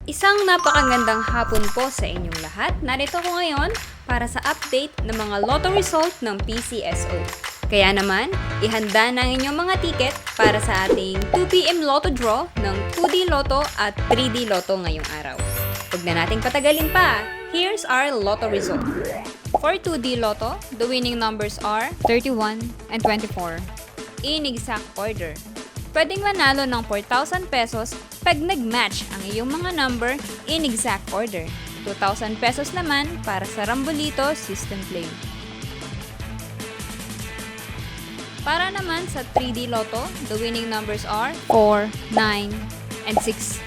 Isang napakagandang hapon po sa inyong lahat. Narito ko ngayon para sa update ng mga lotto result ng PCSO. Kaya naman, ihanda na ang inyong mga ticket para sa ating 2pm lotto draw ng 2D Lotto at 3D Lotto ngayong araw. Huwag na nating patagalin pa. Here's our lotto result. For 2D Lotto, the winning numbers are 31 and 24. In exact order. Pwedeng manalo ng 4,000 pesos pag nag-match ang iyong mga number in exact order. 2,000 pesos naman para sa Rambolito System Play. Para naman sa 3D Lotto, the winning numbers are 4, 9, and 6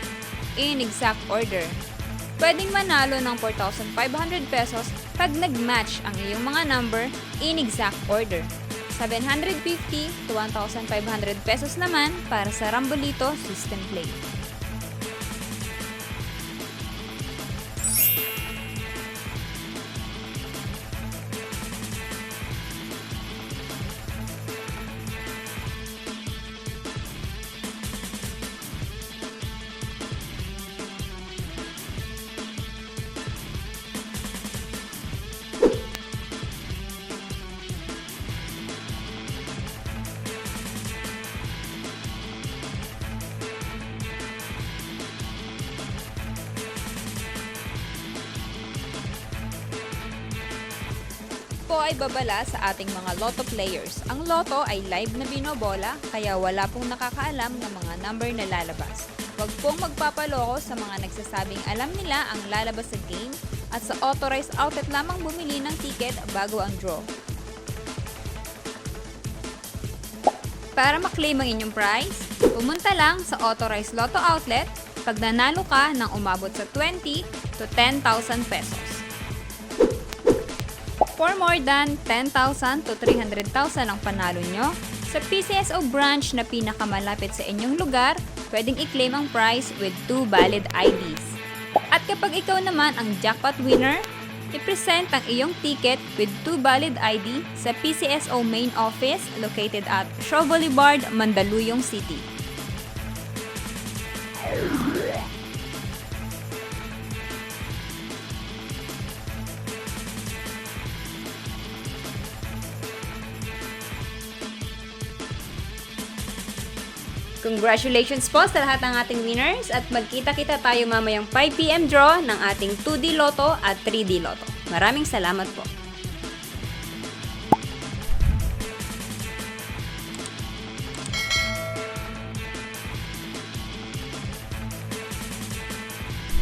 in exact order. Pwedeng manalo ng 4,500 pesos pag nag-match ang iyong mga number in exact order. 750 to 1,500 pesos naman para sa Rambolito System Play. Po ay babala sa ating mga lotto players. Ang lotto ay live na binobola, kaya wala pong nakakaalam ng mga number na lalabas. Huwag pong magpapaloko sa mga nagsasabing alam nila ang lalabas sa game at sa authorized outlet lamang bumili ng ticket bago ang draw. Para maklaim ang inyong prize, pumunta lang sa authorized lotto outlet pag nanalo ka ng umabot sa 20 to 10,000 pesos. For more than 10,000 to 300,000 ang panalo nyo, sa PCSO branch na pinakamalapit sa inyong lugar, pwedeng i-claim ang prize with 2 valid IDs. At kapag ikaw naman ang jackpot winner, i-present ang iyong ticket with 2 valid ID sa PCSO main office located at Shaw Boulevard, Mandaluyong City. Congratulations po sa lahat ng ating winners at magkita-kita tayo mamayang 5pm draw ng ating 2D Lotto at 3D Lotto. Maraming salamat po.